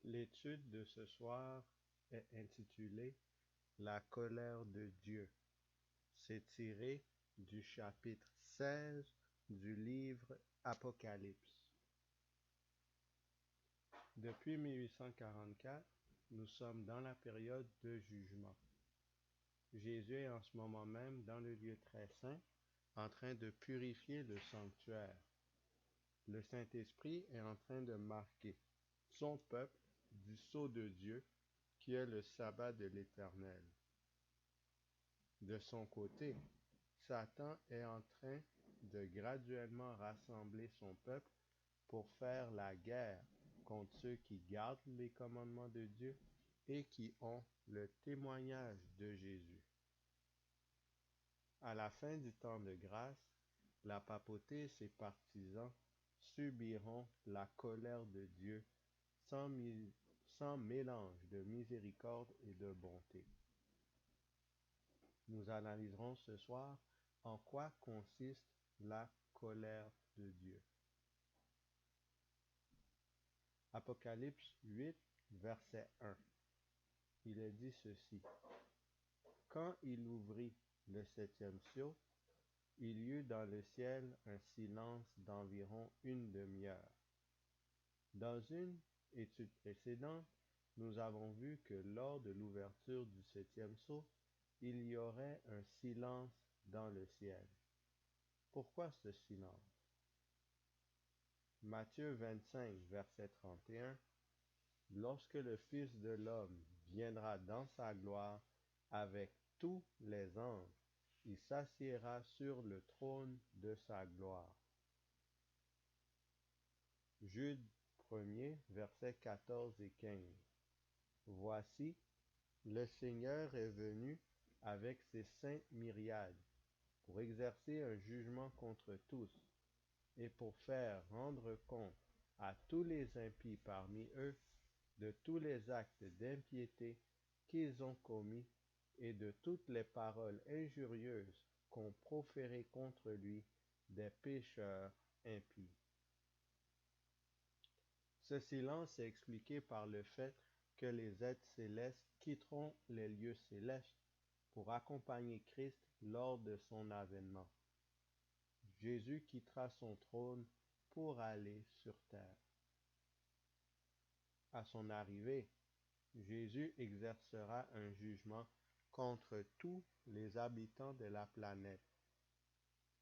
L'étude de ce soir est intitulée La colère de Dieu. C'est tiré du chapitre 16 du livre Apocalypse. Depuis 1844, nous sommes dans la période de jugement. Jésus est en ce moment même dans le lieu très saint, en train de purifier le sanctuaire. Le Saint-Esprit est en train de marquer son peuple du sceau de Dieu, qui est le sabbat de l'Éternel. De son côté, Satan est en train de graduellement rassembler son peuple pour faire la guerre contre ceux qui gardent les commandements de Dieu et qui ont le témoignage de Jésus. À la fin du temps de grâce, la papauté et ses partisans subiront la colère de Dieu sans mélange de miséricorde et de bonté. Nous analyserons ce soir en quoi consiste la colère de Dieu. Apocalypse 8, verset 1. Il est dit ceci. Quand il ouvrit le septième sceau, il y eut dans le ciel un silence d'environ une demi-heure. Dans une étude précédente, nous avons vu que lors de l'ouverture du septième sceau, il y aurait un silence dans le ciel. Pourquoi ce silence? Matthieu 25, verset 31. Lorsque le Fils de l'homme viendra dans sa gloire avec tous les anges, il s'assiera sur le trône de sa gloire. Jude 1er, versets 14 et 15. Voici, le Seigneur est venu avec ses saintes myriades pour exercer un jugement contre tous et pour faire rendre compte à tous les impies parmi eux de tous les actes d'impiété qu'ils ont commis et de toutes les paroles injurieuses qu'ont proférées contre lui des pécheurs impies. Ce silence est expliqué par le fait que les êtres célestes quitteront les lieux célestes pour accompagner Christ lors de son avènement. Jésus quittera son trône pour aller sur terre. À son arrivée, Jésus exercera un jugement contre tous les habitants de la planète.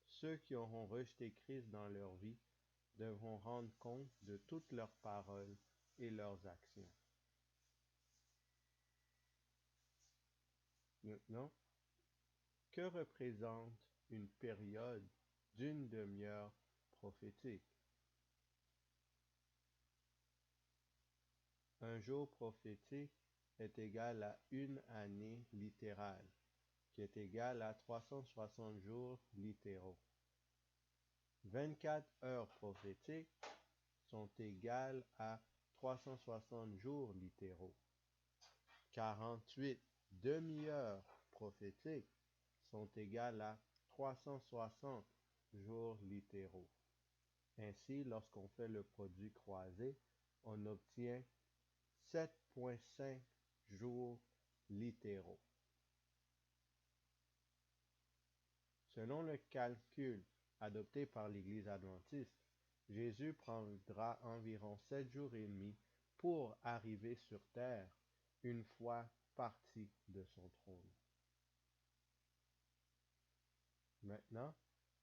Ceux qui auront rejeté Christ dans leur vie devront rendre compte de toutes leurs paroles et leurs actions. Maintenant, que représente une période d'une demi-heure prophétique? Un jour prophétique est égal à une année littérale, qui est égale à 360 jours littéraux. 24 heures prophétiques sont égales à 360 jours littéraux. 48 demi-heures prophétiques sont égales à 360 jours littéraux. Ainsi, lorsqu'on fait le produit croisé, on obtient 7,5 jours littéraux. Selon le calcul adopté par l'Église adventiste, Jésus prendra environ 7 jours et demi pour arriver sur terre une fois parti de son trône. Maintenant,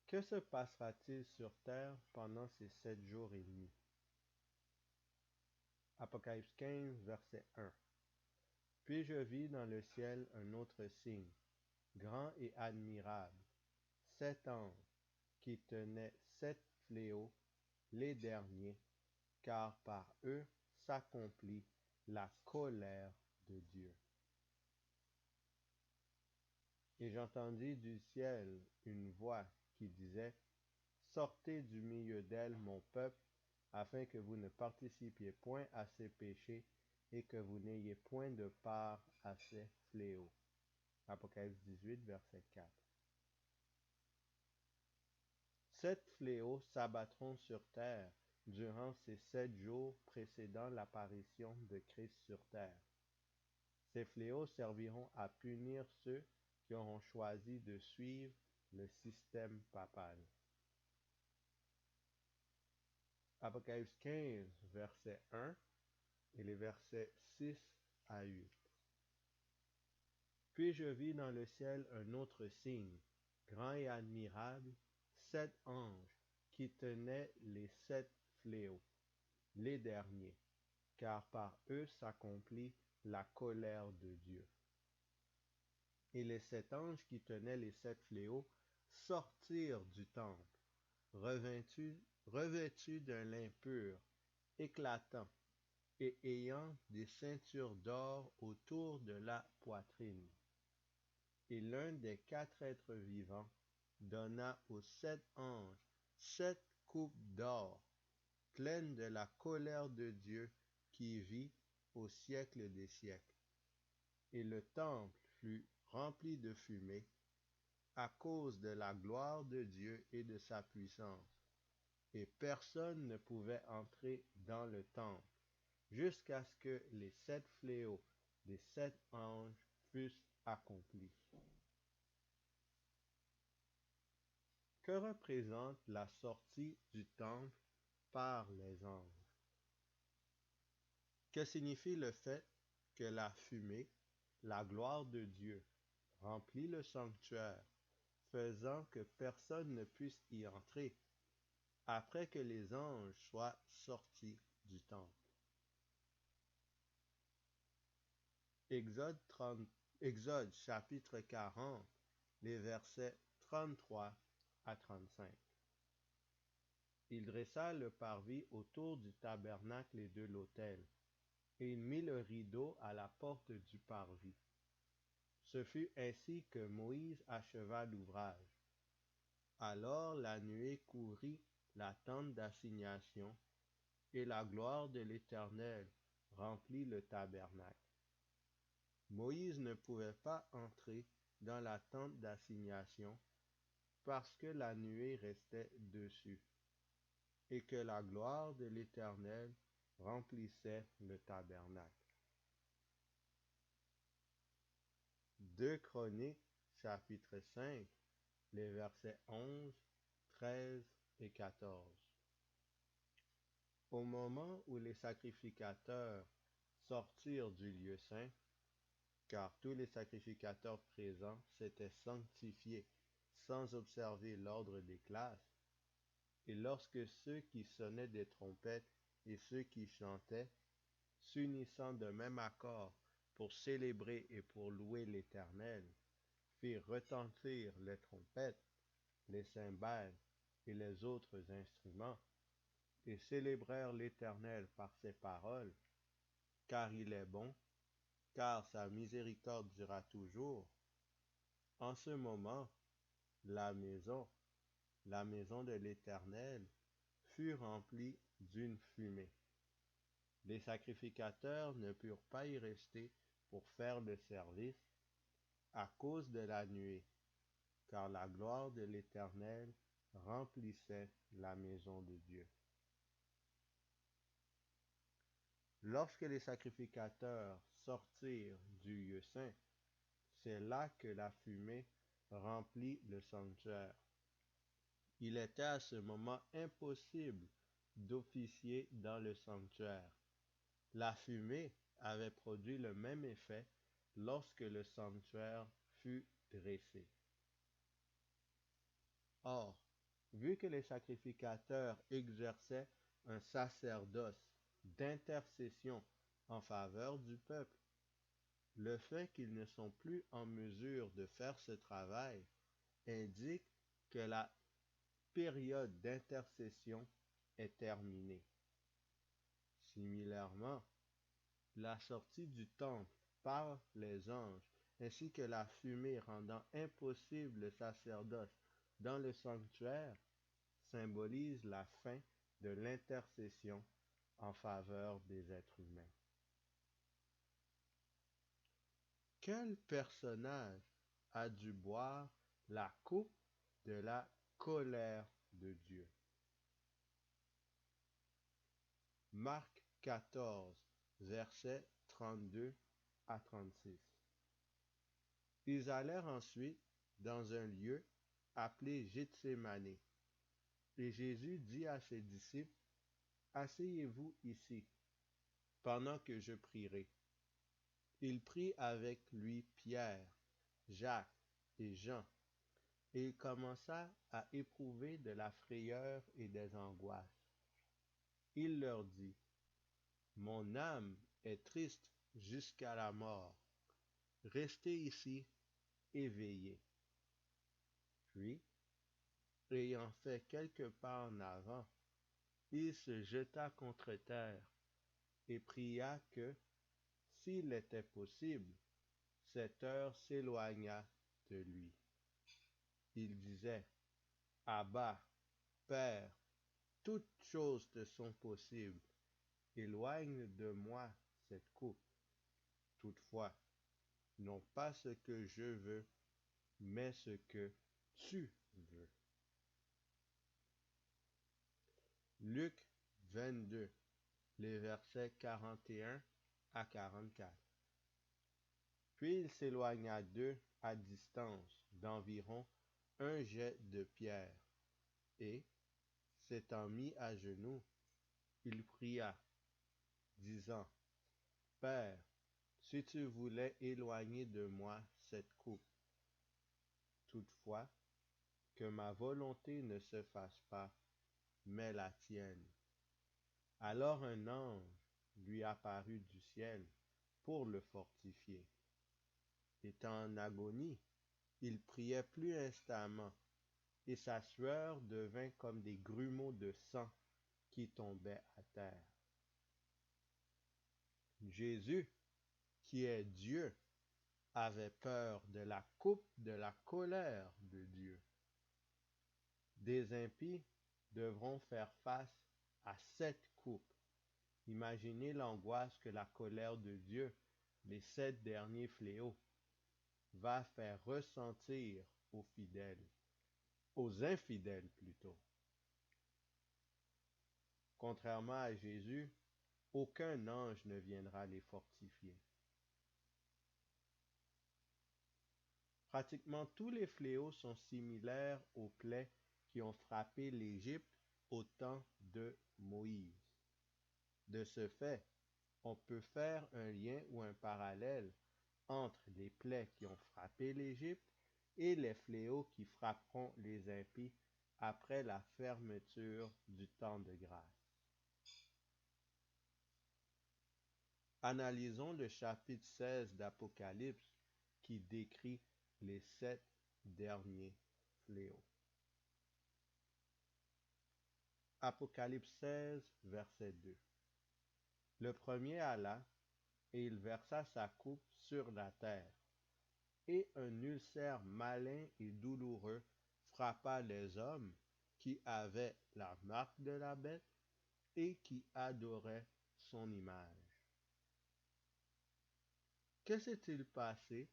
que se passera-t-il sur terre pendant ces 7 jours et demi? Apocalypse 15, verset 1. Puis je vis dans le ciel un autre signe, grand et admirable, 7 anges qui tenaient 7 fléaux, les derniers, car par eux s'accomplit la colère de Dieu. Et j'entendis du ciel une voix qui disait, sortez du milieu d'elle, mon peuple, afin que vous ne participiez point à ses péchés et que vous n'ayez point de part à ses fléaux. Apocalypse 18, verset 4. 7 fléaux s'abattront sur terre durant ces 7 jours précédant l'apparition de Christ sur terre. Ces fléaux serviront à punir ceux qui auront choisi de suivre le système papal. Apocalypse 15, verset 1 et les versets 6 à 8. Puis je vis dans le ciel un autre signe, grand et admirable, 7 anges qui tenaient les 7 fléaux, les derniers, car par eux s'accomplit la colère de Dieu. Et les 7 anges qui tenaient les 7 fléaux sortirent du temple, revêtus d'un lin pur, éclatant, et ayant des ceintures d'or autour de la poitrine. Et l'un des 4 êtres vivants donna aux 7 anges 7 coupes d'or, pleines de la colère de Dieu qui vit au siècle des siècles. Et le temple fut rempli de fumée à cause de la gloire de Dieu et de sa puissance. Et personne ne pouvait entrer dans le temple jusqu'à ce que les 7 fléaux des 7 anges fussent accomplis. Que représente la sortie du temple par les anges? Que signifie le fait que la fumée, la gloire de Dieu, remplit le sanctuaire, faisant que personne ne puisse y entrer après que les anges soient sortis du temple? Exode chapitre 40, les versets 33 à 35. Il dressa le parvis autour du tabernacle et de l'autel, et il mit le rideau à la porte du parvis. Ce fut ainsi que Moïse acheva l'ouvrage. Alors la nuée couvrit la tente d'assignation, et la gloire de l'Éternel remplit le tabernacle. Moïse ne pouvait pas entrer dans la tente d'assignation parce que la nuée restait dessus, et que la gloire de l'Éternel remplissait le tabernacle. 2 Chroniques, chapitre 5, les versets 11, 13 et 14. Au moment où les sacrificateurs sortirent du lieu saint, car tous les sacrificateurs présents s'étaient sanctifiés sans observer l'ordre des classes, et lorsque ceux qui sonnaient des trompettes et ceux qui chantaient, s'unissant de même accord pour célébrer et pour louer l'Éternel, firent retentir les trompettes, les cymbales et les autres instruments, et célébrèrent l'Éternel par ses paroles, car il est bon, car sa miséricorde durera toujours. En ce moment, la maison de l'Éternel, fut remplie d'une fumée. Les sacrificateurs ne purent pas y rester pour faire le service à cause de la nuée, car la gloire de l'Éternel remplissait la maison de Dieu. Lorsque les sacrificateurs sortirent du lieu saint, c'est là que la fumée remplit le sanctuaire. Il était à ce moment impossible d'officier dans le sanctuaire. La fumée avait produit le même effet lorsque le sanctuaire fut dressé. Or, vu que les sacrificateurs exerçaient un sacerdoce d'intercession en faveur du peuple, le fait qu'ils ne sont plus en mesure de faire ce travail indique que la période d'intercession est terminée. Similairement, la sortie du temple par les anges, ainsi que la fumée rendant impossible le sacerdoce dans le sanctuaire, symbolise la fin de l'intercession en faveur des êtres humains. Quel personnage a dû boire la coupe de la colère de Dieu? Marc 14, versets 32 à 36. Ils allèrent ensuite dans un lieu appelé Gethsémani, et Jésus dit à ses disciples, asseyez-vous ici, pendant que je prierai. Il prit avec lui Pierre, Jacques et Jean, et il commença à éprouver de la frayeur et des angoisses. Il leur dit, mon âme est triste jusqu'à la mort. Restez ici et veillez. Puis, ayant fait quelques pas en avant, il se jeta contre terre et pria que, s'il était possible, cette heure s'éloignât de lui. Il disait, Abba, Père, toutes choses te sont possibles. Éloigne de moi cette coupe. Toutefois, non pas ce que je veux, mais ce que tu veux. Luc 22, les versets 41 à 44. Puis il s'éloigna d'eux à distance d'environ un jet de pierre, et, s'étant mis à genoux, il pria, disant, Père, si tu voulais éloigner de moi cette coupe, toutefois, que ma volonté ne se fasse pas, mais la tienne. Alors un ange lui apparut du ciel pour le fortifier. Étant en agonie, il priait plus instamment, et sa sueur devint comme des grumeaux de sang qui tombaient à terre. Jésus, qui est Dieu, avait peur de la coupe de la colère de Dieu. Des impies devront faire face à cette coupe. Imaginez l'angoisse que la colère de Dieu, les 7 derniers fléaux, va faire ressentir aux fidèles, aux infidèles plutôt. Contrairement à Jésus, aucun ange ne viendra les fortifier. Pratiquement tous les fléaux sont similaires aux plaies qui ont frappé l'Égypte au temps de Moïse. De ce fait, on peut faire un lien ou un parallèle entre les plaies qui ont frappé l'Égypte et les fléaux qui frapperont les impies après la fermeture du temps de grâce. Analysons le chapitre 16 d'Apocalypse qui décrit les 7 derniers fléaux. Apocalypse 16, verset 2. Le premier alla, et il versa sa coupe sur la terre, et un ulcère malin et douloureux frappa les hommes qui avaient la marque de la bête et qui adoraient son image. Que s'est-il passé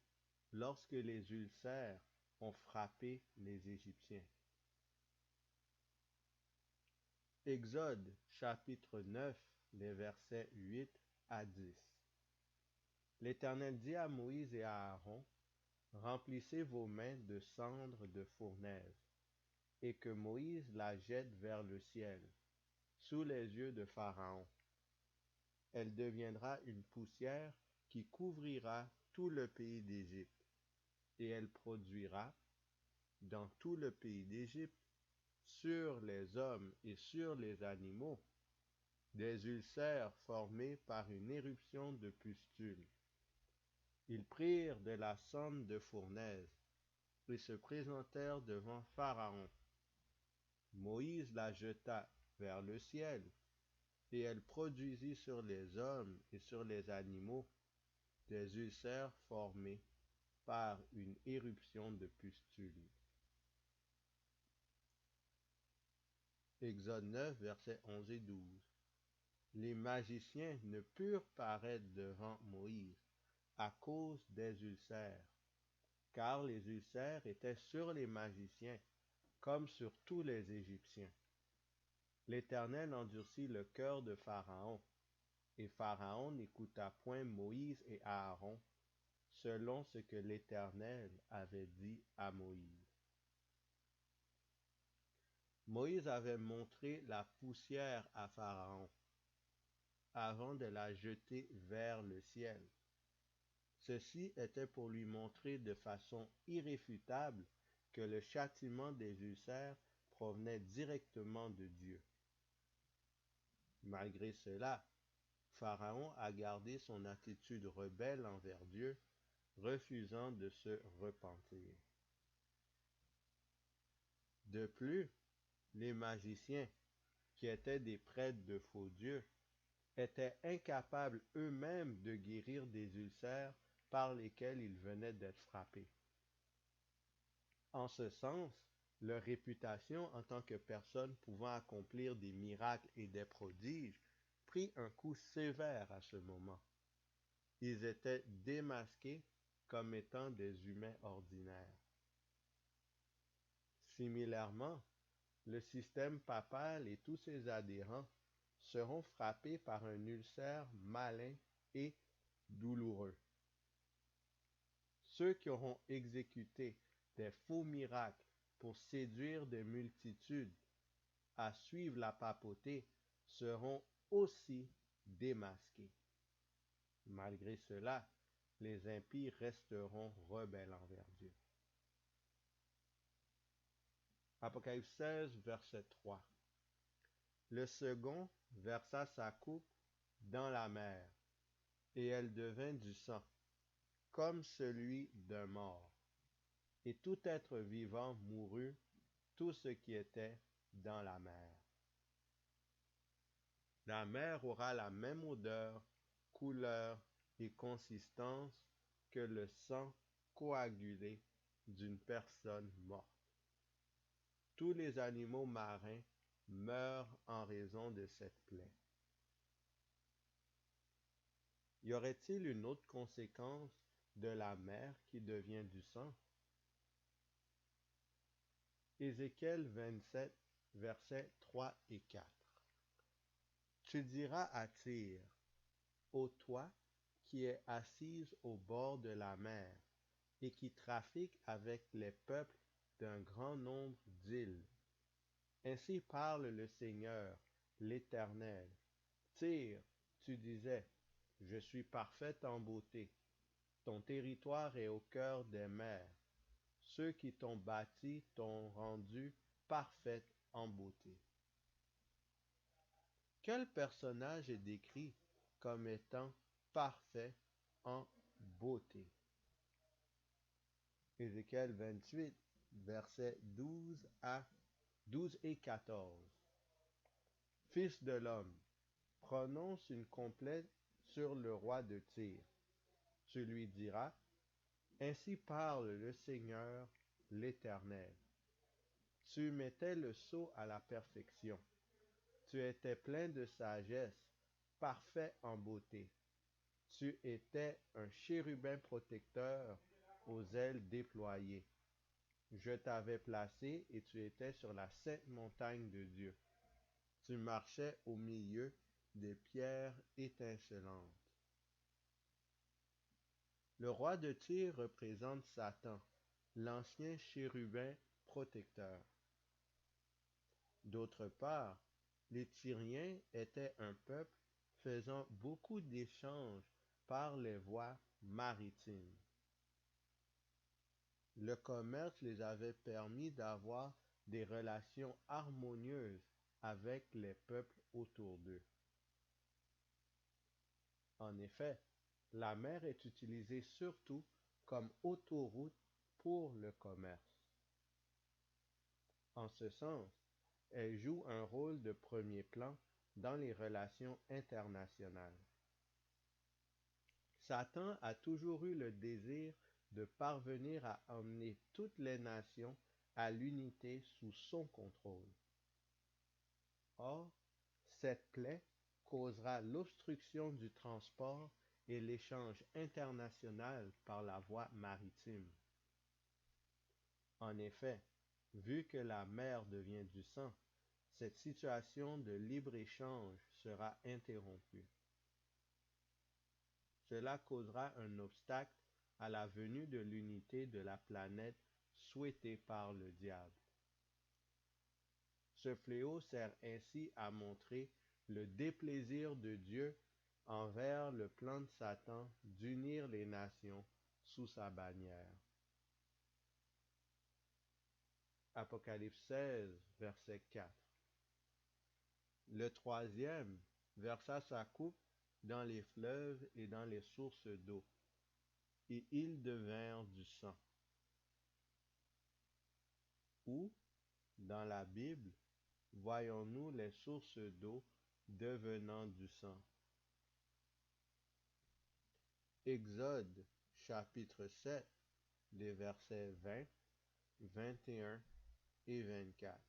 lorsque les ulcères ont frappé les Égyptiens? Exode chapitre 9, les versets 8 à 10. L'Éternel dit à Moïse et à Aaron, remplissez vos mains de cendres de fournaise, et que Moïse la jette vers le ciel, sous les yeux de Pharaon. Elle deviendra une poussière qui couvrira tout le pays d'Égypte, et elle produira, dans tout le pays d'Égypte, sur les hommes et sur les animaux, des ulcères formés par une éruption de pustules. Ils prirent de la cendre de fournaise et se présentèrent devant Pharaon. Moïse la jeta vers le ciel, et elle produisit sur les hommes et sur les animaux des ulcères formés par une éruption de pustules. Exode 9, versets 11 et 12. Les magiciens ne purent paraître devant Moïse à cause des ulcères, car les ulcères étaient sur les magiciens comme sur tous les Égyptiens. L'Éternel endurcit le cœur de Pharaon, et Pharaon n'écouta point Moïse et Aaron, selon ce que l'Éternel avait dit à Moïse. Moïse avait montré la poussière à Pharaon, avant de la jeter vers le ciel. Ceci était pour lui montrer de façon irréfutable que le châtiment des ulcères provenait directement de Dieu. Malgré cela, Pharaon a gardé son attitude rebelle envers Dieu, refusant de se repentir. De plus, les magiciens, qui étaient des prêtres de faux dieux, étaient incapables eux-mêmes de guérir des ulcères par lesquels ils venaient d'être frappés. En ce sens, leur réputation en tant que personnes pouvant accomplir des miracles et des prodiges prit un coup sévère à ce moment. Ils étaient démasqués comme étant des humains ordinaires. Similairement, le système papal et tous ses adhérents seront frappés par un ulcère malin et douloureux. Ceux qui auront exécuté des faux miracles pour séduire des multitudes à suivre la papauté seront aussi démasqués. Malgré cela, les impies resteront rebelles envers Dieu. Apocalypse 16, verset 3. Le second versa sa coupe dans la mer, et elle devint du sang, comme celui d'un mort. Et tout être vivant mourut, tout ce qui était dans la mer. La mer aura la même odeur, couleur et consistance que le sang coagulé d'une personne morte. Tous les animaux marins meurent en raison de cette plaie. Y aurait-il une autre conséquence de la mer qui devient du sang? Ézéchiel 27, versets 3 et 4. Tu diras à Tyr, ô toi qui es assise au bord de la mer et qui trafique avec les peuples d'un grand nombre d'îles. Ainsi parle le Seigneur, l'Éternel. Tyr, tu disais, je suis parfaite en beauté. Ton territoire est au cœur des mers. Ceux qui t'ont bâti t'ont rendu parfaite en beauté. Quel personnage est décrit comme étant parfait en beauté? Ézéchiel 28, versets 12 et 14. Fils de l'homme, prononce une complainte sur le roi de Tyr. Tu lui diras, ainsi parle le Seigneur, l'Éternel. Tu mettais le sceau à la perfection. Tu étais plein de sagesse, parfait en beauté. Tu étais un chérubin protecteur aux ailes déployées. Je t'avais placé et tu étais sur la sainte montagne de Dieu. Tu marchais au milieu des pierres étincelantes. Le roi de Tyr représente Satan, l'ancien chérubin protecteur. D'autre part, les Tyriens étaient un peuple faisant beaucoup d'échanges par les voies maritimes. Le commerce les avait permis d'avoir des relations harmonieuses avec les peuples autour d'eux. En effet, la mer est utilisée surtout comme autoroute pour le commerce. En ce sens, elle joue un rôle de premier plan dans les relations internationales. Satan a toujours eu le désir de parvenir à emmener toutes les nations à l'unité sous son contrôle. Or, cette plaie causera l'obstruction du transport et l'échange international par la voie maritime. En effet, vu que la mer devient du sang, cette situation de libre-échange sera interrompue. Cela causera un obstacle à la venue de l'unité de la planète souhaitée par le diable. Ce fléau sert ainsi à montrer le déplaisir de Dieu envers le plan de Satan d'unir les nations sous sa bannière. Apocalypse 16, verset 4. Le troisième versa sa coupe dans les fleuves et dans les sources d'eau, et ils devinrent du sang. Où, dans la Bible, voyons-nous les sources d'eau devenant du sang? Exode, chapitre 7, les versets 20, 21 et 24.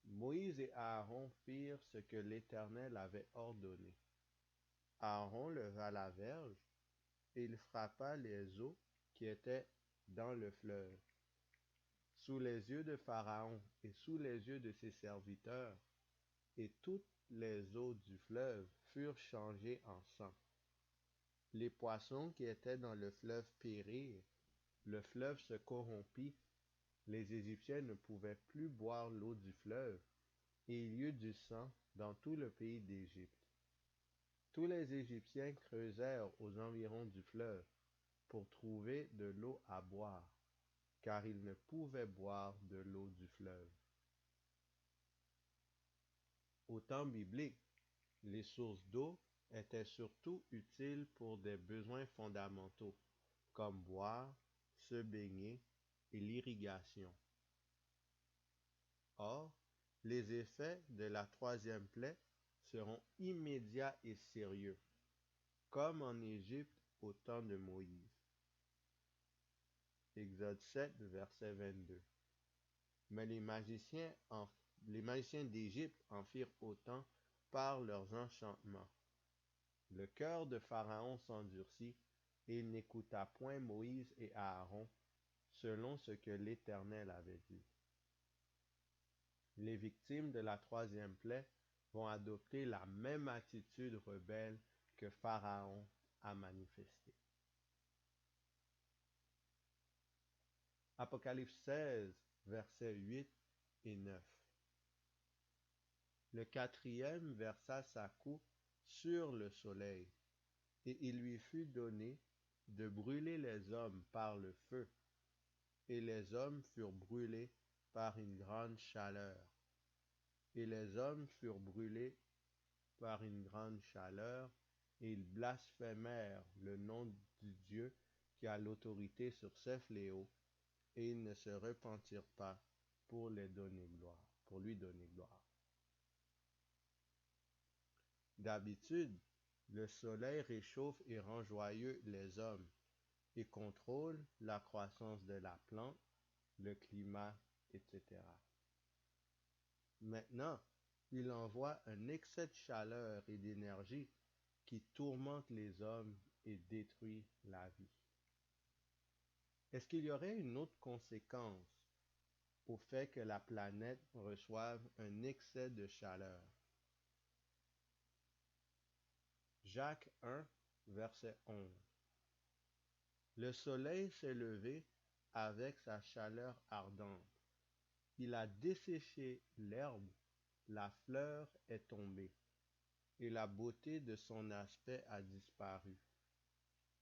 Moïse et Aaron firent ce que l'Éternel avait ordonné. Aaron leva la verge, et il frappa les eaux qui étaient dans le fleuve. Sous les yeux de Pharaon et sous les yeux de ses serviteurs, et toutes les eaux du fleuve furent changées en sang. Les poissons qui étaient dans le fleuve périrent, le fleuve se corrompit, les Égyptiens ne pouvaient plus boire l'eau du fleuve, et il y eut du sang dans tout le pays d'Égypte. Tous les Égyptiens creusèrent aux environs du fleuve pour trouver de l'eau à boire, car ils ne pouvaient boire de l'eau du fleuve. Au temps biblique, les sources d'eau étaient surtout utiles pour des besoins fondamentaux, comme boire, se baigner et l'irrigation. Or, les effets de la troisième plaie seront immédiats et sérieux, comme en Égypte au temps de Moïse. Exode 7, verset 22. Mais les magiciens d'Égypte en firent autant par leurs enchantements. Le cœur de Pharaon s'endurcit, et il n'écouta point Moïse et Aaron, selon ce que l'Éternel avait dit. Les victimes de la troisième plaie vont adopter la même attitude rebelle que Pharaon a manifestée. Apocalypse 16, versets 8 et 9. Le quatrième versa sa coupe sur le soleil, et il lui fut donné de brûler les hommes par le feu, et les hommes furent brûlés par une grande chaleur. Et les hommes furent brûlés par une grande chaleur, et ils blasphémèrent le nom du Dieu qui a l'autorité sur ces fléaux, et ils ne se repentirent pas pour lui donner gloire. D'habitude, le soleil réchauffe et rend joyeux les hommes et contrôle la croissance de la plante, le climat, etc. Maintenant, il envoie un excès de chaleur et d'énergie qui tourmente les hommes et détruit la vie. Est-ce qu'il y aurait une autre conséquence au fait que la planète reçoive un excès de chaleur? Jacques 1, verset 11. Le soleil s'est levé avec sa chaleur ardente. Il a desséché l'herbe, la fleur est tombée, et la beauté de son aspect a disparu.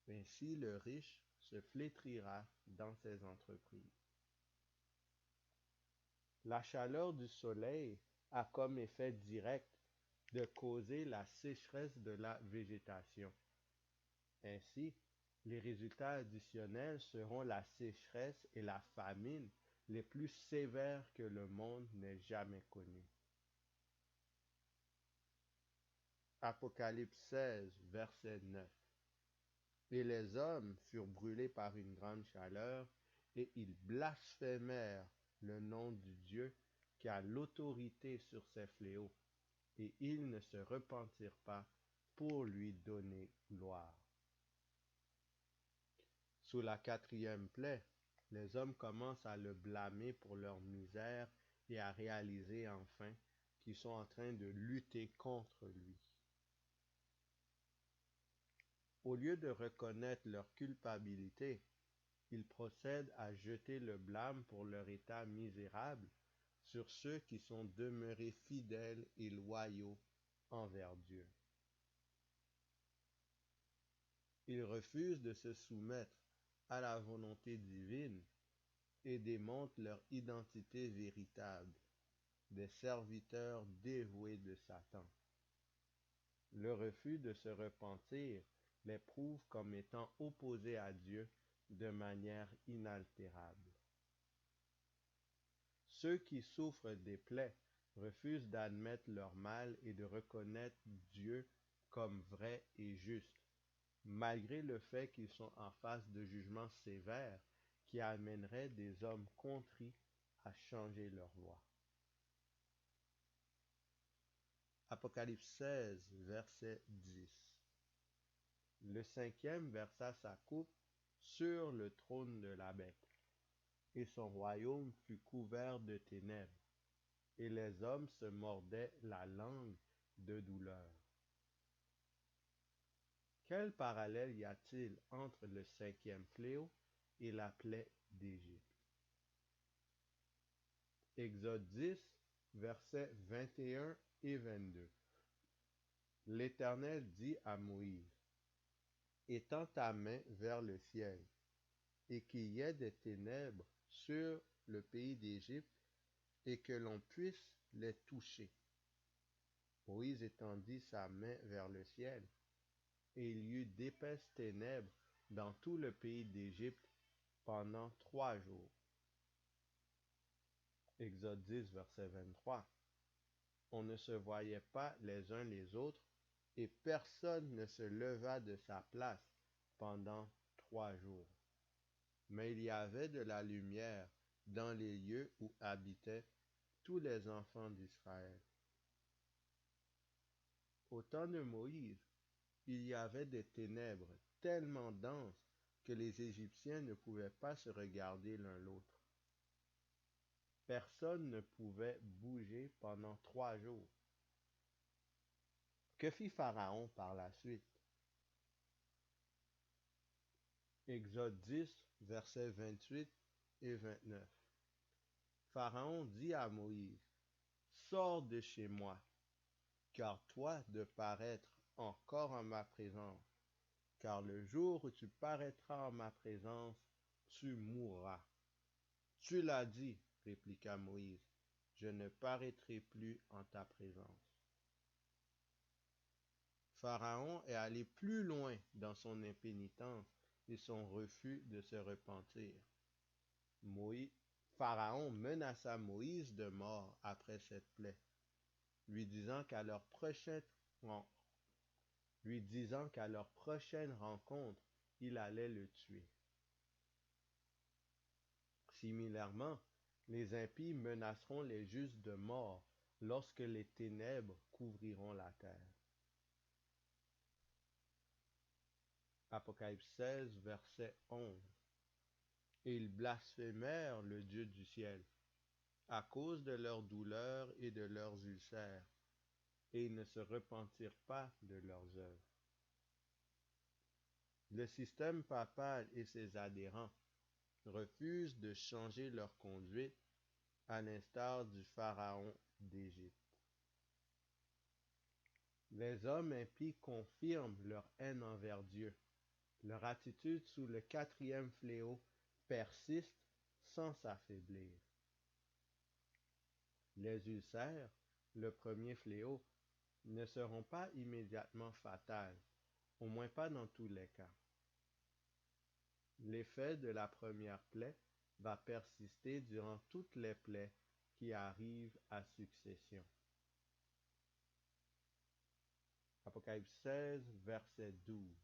Ainsi le riche se flétrira dans ses entreprises. La chaleur du soleil a comme effet direct de causer la sécheresse de la végétation. Ainsi, les résultats additionnels seront la sécheresse et la famine les plus sévères que le monde n'ait jamais connues. Apocalypse 16, verset 9. Et les hommes furent brûlés par une grande chaleur, et ils blasphémèrent le nom du Dieu qui a l'autorité sur ces fléaux, et ils ne se repentirent pas pour lui donner gloire. Sous la quatrième plaie, les hommes commencent à le blâmer pour leur misère et à réaliser enfin qu'ils sont en train de lutter contre lui. Au lieu de reconnaître leur culpabilité, ils procèdent à jeter le blâme pour leur état misérable sur ceux qui sont demeurés fidèles et loyaux envers Dieu. Ils refusent de se soumettre à la volonté divine et démontrent leur identité véritable, des serviteurs dévoués de Satan. Le refus de se repentir les prouve comme étant opposés à Dieu de manière inaltérable. Ceux qui souffrent des plaies refusent d'admettre leur mal et de reconnaître Dieu comme vrai et juste, malgré le fait qu'ils sont en face de jugements sévères qui amèneraient des hommes contrits à changer leur voie. Apocalypse 16, verset 10. Le cinquième versa sa coupe sur le trône de la bête, et son royaume fut couvert de ténèbres, et les hommes se mordaient la langue de douleur. Quel parallèle y a-t-il entre le cinquième fléau et la plaie d'Égypte? Exode 10, versets 21 et 22. L'Éternel dit à Moïse, « Étends ta main vers le ciel, et qu'il y ait des ténèbres sur le pays d'Égypte, et que l'on puisse les toucher. » Moïse étendit sa main vers le ciel, et il y eut d'épaisses ténèbres dans tout le pays d'Égypte pendant 3 jours. Exode 10, verset 23. On ne se voyait pas les uns les autres, et personne ne se leva de sa place pendant 3 jours. Mais il y avait de la lumière dans les lieux où habitaient tous les enfants d'Israël. Au temps de Moïse, il y avait des ténèbres tellement denses que les Égyptiens ne pouvaient pas se regarder l'un l'autre. Personne ne pouvait bouger pendant 3 jours. Que fit Pharaon par la suite? Exode 10, versets 28 et 29. Pharaon dit à Moïse, « Sors de chez moi, car toi de paraître encore en ma présence, car le jour où tu paraîtras en ma présence, tu mourras. » Tu l'as dit, répliqua Moïse, je ne paraîtrai plus en ta présence. Pharaon est allé plus loin dans son impénitence et son refus de se repentir. Pharaon menaça Moïse de mort après cette plaie, lui disant qu'à leur prochaine rencontre, il allait le tuer. Similairement, les impies menaceront les justes de mort lorsque les ténèbres couvriront la terre. Apocalypse 16, verset 11. Et ils blasphémèrent le Dieu du ciel, à cause de leurs douleurs et de leurs ulcères, et ils ne se repentirent pas de leurs œuvres. Le système papal et ses adhérents refusent de changer leur conduite, à l'instar du pharaon d'Égypte. Les hommes impies confirment leur haine envers Dieu. Leur attitude sous le quatrième fléau persiste sans s'affaiblir. Les ulcères, le premier fléau, ne seront pas immédiatement fatales, au moins pas dans tous les cas. L'effet de la première plaie va persister durant toutes les plaies qui arrivent à succession. Apocalypse 16, verset 12.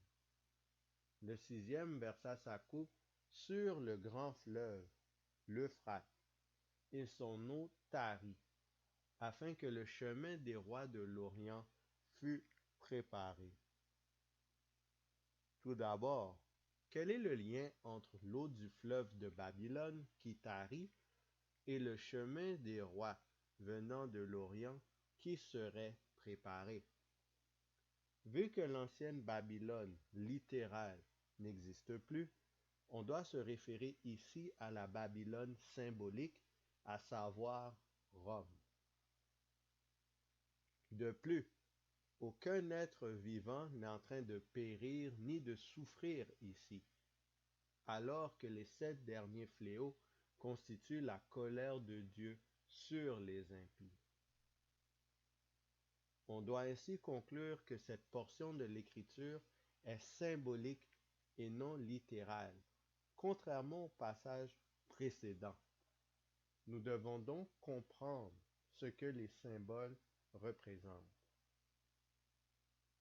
Le sixième versa sa coupe sur le grand fleuve, l'Euphrate, et son eau tarit, afin que le chemin des rois de l'Orient fût préparé. Tout d'abord, quel est le lien entre l'eau du fleuve de Babylone qui tarit et le chemin des rois venant de l'Orient qui serait préparé. Vu que l'ancienne Babylone littérale n'existe plus, on doit se référer ici à la Babylone symbolique, à savoir Rome. De plus, aucun être vivant n'est en train de périr ni de souffrir ici, alors que les 7 derniers fléaux constituent la colère de Dieu sur les impies. On doit ainsi conclure que cette portion de l'Écriture est symbolique et non littérale, contrairement au passage précédent. Nous devons donc comprendre ce que les symboles représentent.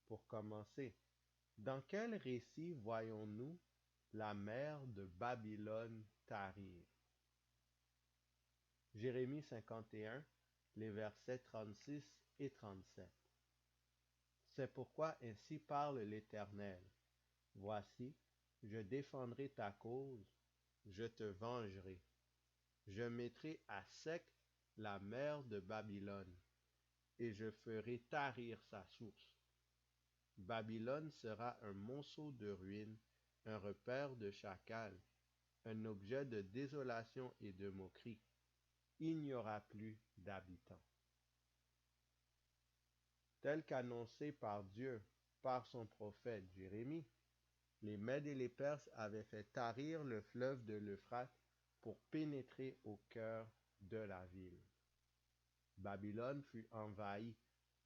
Pour commencer, dans quel récit voyons-nous la mer de Babylone tarir? Jérémie 51, les versets 36 et 37. C'est pourquoi ainsi parle l'Éternel. Voici, je défendrai ta cause, je te vengerai. Je mettrai à sec la mer de Babylone, et je ferai tarir sa source. Babylone sera un monceau de ruines, un repaire de chacals, un objet de désolation et de moquerie. Il n'y aura plus d'habitants. Tel qu'annoncé par Dieu, par son prophète Jérémie, les Mèdes et les Perses avaient fait tarir le fleuve de l'Euphrate pour pénétrer au cœur de la ville. Babylone fut envahie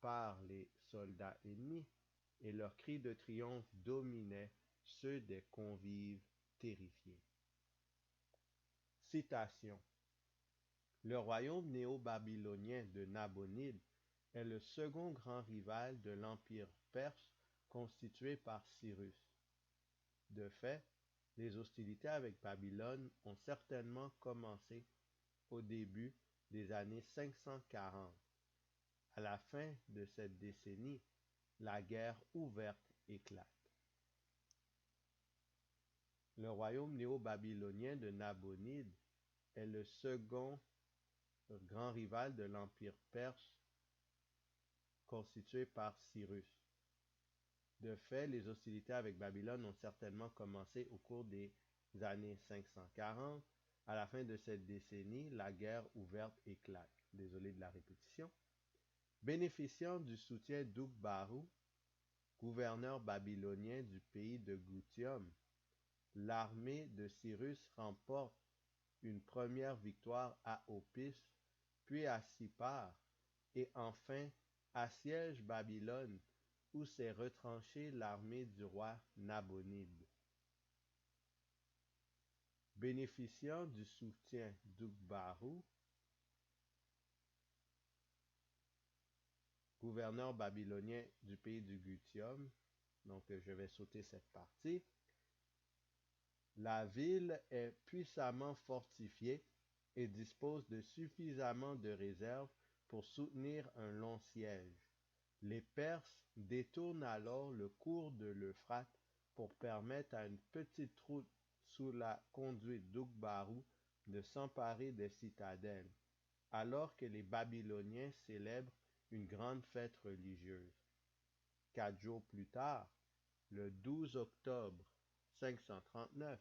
par les soldats ennemis et leurs cris de triomphe dominaient ceux des convives terrifiés. Citation. Le royaume néo-babylonien de Nabonide est le second grand rival de l'empire perse constitué par Cyrus. De fait, les hostilités avec Babylone ont certainement commencé au début des années 540. À la fin de cette décennie, la guerre ouverte éclate. Le royaume néo-babylonien de Nabonide est le second grand rival de l'empire perse constitué par Cyrus. De fait, les hostilités avec Babylone ont certainement commencé au cours des années 540. À la fin de cette décennie, la guerre ouverte éclate. Désolé de la répétition. Bénéficiant du soutien d'Ukbaru, gouverneur babylonien du pays de Gutium, l'armée de Cyrus remporte une première victoire à Opis, puis à Sippar, et enfin assiège Babylone, où s'est retranchée l'armée du roi Nabonide. Bénéficiant du soutien d'Ukbaru, gouverneur babylonien du pays du Gutium, donc je vais sauter cette partie, la ville est puissamment fortifiée et dispose de suffisamment de réserves pour soutenir un long siège. Les Perses détournent alors le cours de l'Euphrate pour permettre à une petite troupe sous la conduite d'Ukbaru de s'emparer des citadelles, alors que les Babyloniens célèbrent une grande fête religieuse. 4 jours plus tard, le 12 octobre 539,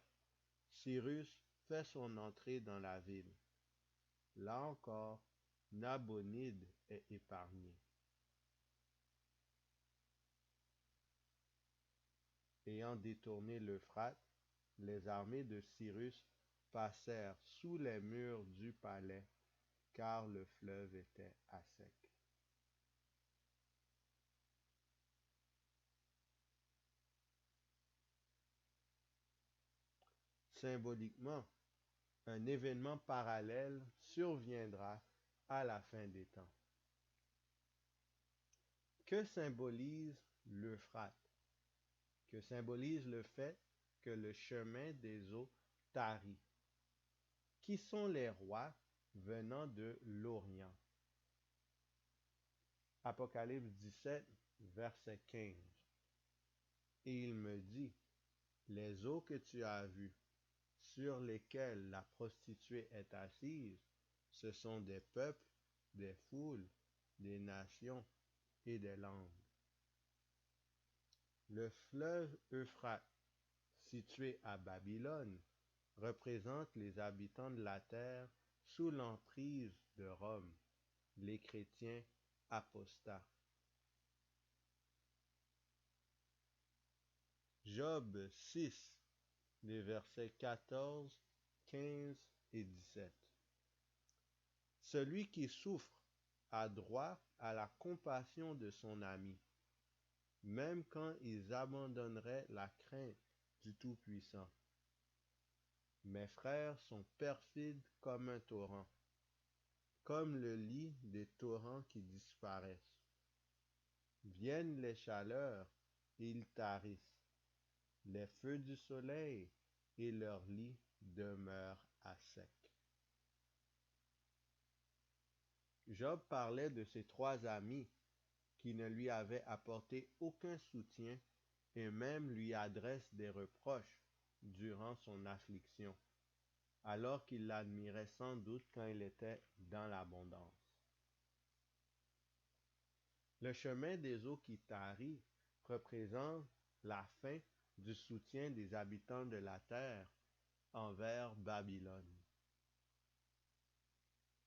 Cyrus fait son entrée dans la ville. Là encore, Nabonide est épargné. Ayant détourné l'Euphrate, les armées de Cyrus passèrent sous les murs du palais, car le fleuve était à sec. Symboliquement, un événement parallèle surviendra à la fin des temps. Que symbolise l'Euphrate? Que symbolise le fait que le chemin des eaux tarit? Qui sont les rois venant de l'Orient? Apocalypse 17, verset 15. Et il me dit, les eaux que tu as vues, sur lesquelles la prostituée est assise, Ce sont des peuples, des foules, des nations et des langues. Le fleuve Euphrate, situé à Babylone, représente les habitants de la terre sous l'emprise de Rome, les chrétiens apostats. Job 6, les versets 14, 15 et 17. Celui qui souffre a droit à la compassion de son ami, même quand ils abandonneraient la crainte du Tout-Puissant. Mes frères sont perfides comme un torrent, comme le lit des torrents qui disparaissent. Viennent les chaleurs et ils tarissent, les feux du soleil et leur lit demeure à sec. Job parlait de ses trois amis qui ne lui avaient apporté aucun soutien et même lui adressent des reproches durant son affliction, alors qu'il l'admirait sans doute quand il était dans l'abondance. Le chemin des eaux qui tarit représente la fin du soutien des habitants de la terre envers Babylone.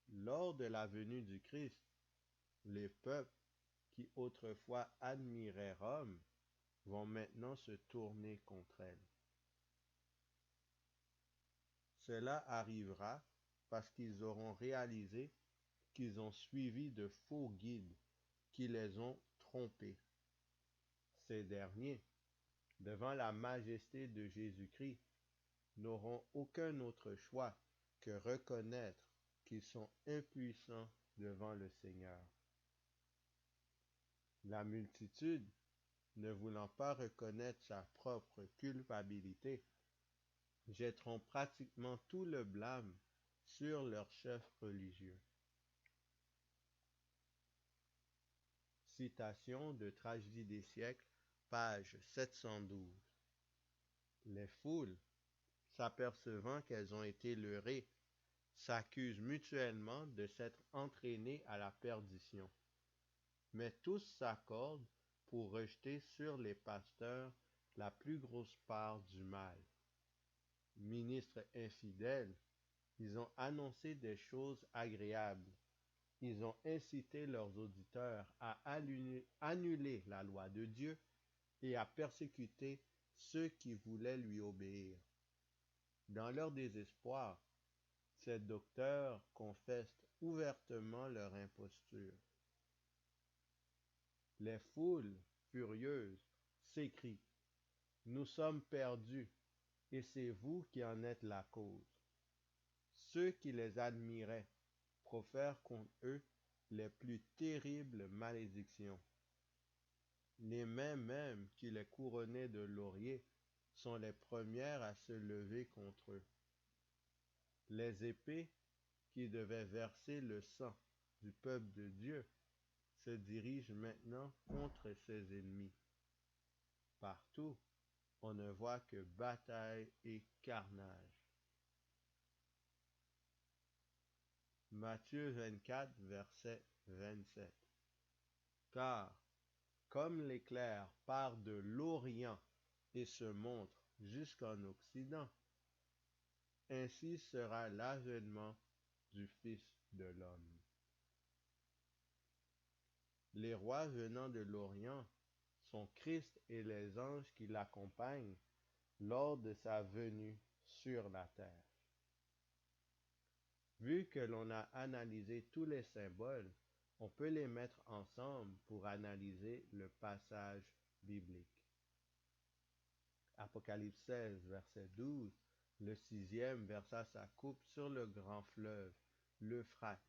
Lors de la venue du Christ, les peuples qui autrefois admiraient Rome vont maintenant se tourner contre elle. Cela arrivera parce qu'ils auront réalisé qu'ils ont suivi de faux guides qui les ont trompés. Ces derniers, devant la majesté de Jésus-Christ, n'auront aucun autre choix que reconnaître qu'ils sont impuissants devant le Seigneur. La multitude, ne voulant pas reconnaître sa propre culpabilité, jetteront pratiquement tout le blâme sur leur chef religieux. Citation de Tragédie des siècles, page 712. Les foules, s'apercevant qu'elles ont été leurrées, s'accusent mutuellement de s'être entraînées à la perdition. Mais tous s'accordent pour rejeter sur les pasteurs la plus grosse part du mal. Ministres infidèles, ils ont annoncé des choses agréables. Ils ont incité leurs auditeurs à annuler la loi de Dieu et à persécuter ceux qui voulaient lui obéir. Dans leur désespoir, ces docteurs confessent ouvertement leur imposture. Les foules, furieuses, s'écrient: « Nous sommes perdus, et c'est vous qui en êtes la cause. » Ceux qui les admiraient profèrent contre eux les plus terribles malédictions. Les mains mêmes qui les couronnaient de lauriers sont les premières à se lever contre eux. Les épées qui devaient verser le sang du peuple de Dieu se dirigent maintenant contre ses ennemis. Partout, on ne voit que bataille et carnage. Matthieu 24, verset 27. Car, comme l'éclair part de l'Orient et se montre jusqu'en Occident, ainsi sera l'avènement du Fils de l'homme. Les rois venant de l'Orient sont Christ et les anges qui l'accompagnent lors de sa venue sur la terre. Vu que l'on a analysé tous les symboles, on peut les mettre ensemble pour analyser le passage biblique. Apocalypse 16, verset 12, le sixième versa sa coupe sur le grand fleuve, l'Euphrate,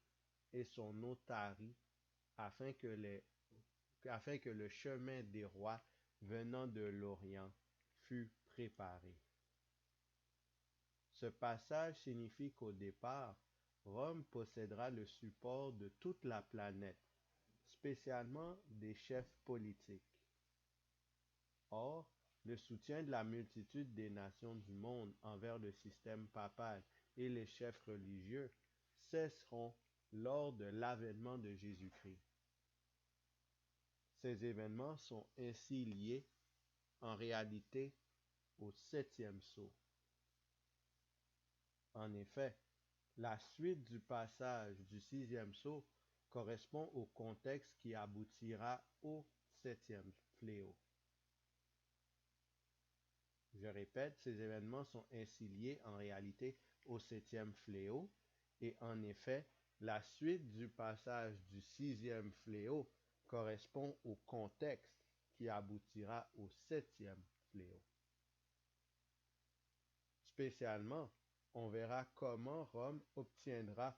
et son eau tarit, afin que le chemin des rois venant de l'Orient fût préparé. Ce passage signifie qu'au départ, Rome possédera le support de toute la planète, spécialement des chefs politiques. Or, le soutien de la multitude des nations du monde envers le système papal et les chefs religieux cesseront lors de l'avènement de Jésus-Christ. Ces événements sont ainsi liés en réalité au septième sceau. En effet, la suite du passage du sixième sceau correspond au contexte qui aboutira au septième fléau. Je répète, ces événements sont ainsi liés en réalité au septième fléau, et en effet, la suite du passage du sixième fléau correspond au contexte qui aboutira au septième fléau. Spécialement, on verra comment Rome obtiendra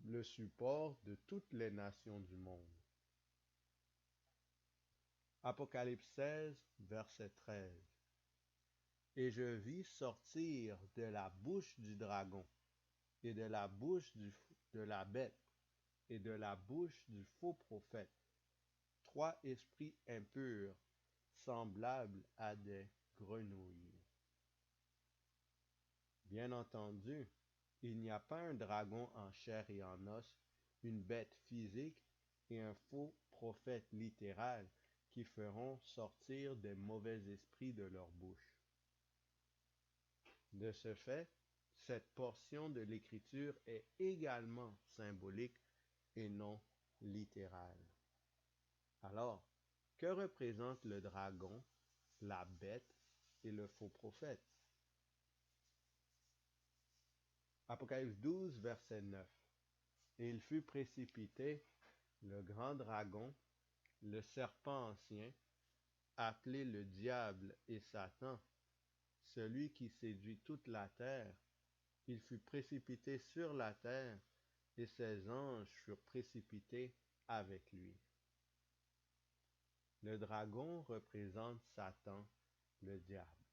le support de toutes les nations du monde. Apocalypse 16, verset 13. Et je vis sortir de la bouche du dragon, et de la bouche de la bête, et de la bouche du faux prophète, 3 esprits impurs, semblables à des grenouilles. Bien entendu, il n'y a pas un dragon en chair et en os, une bête physique et un faux prophète littéral qui feront sortir des mauvais esprits de leur bouche. De ce fait, cette portion de l'Écriture est également symbolique et non littérale. Alors, que représente le dragon, la bête et le faux prophète? Apocalypse 12, verset 9. Et il fut précipité, le grand dragon, le serpent ancien, appelé le diable et Satan, celui qui séduit toute la terre. Il fut précipité sur la terre, et ses anges furent précipités avec lui. Le dragon représente Satan, le diable.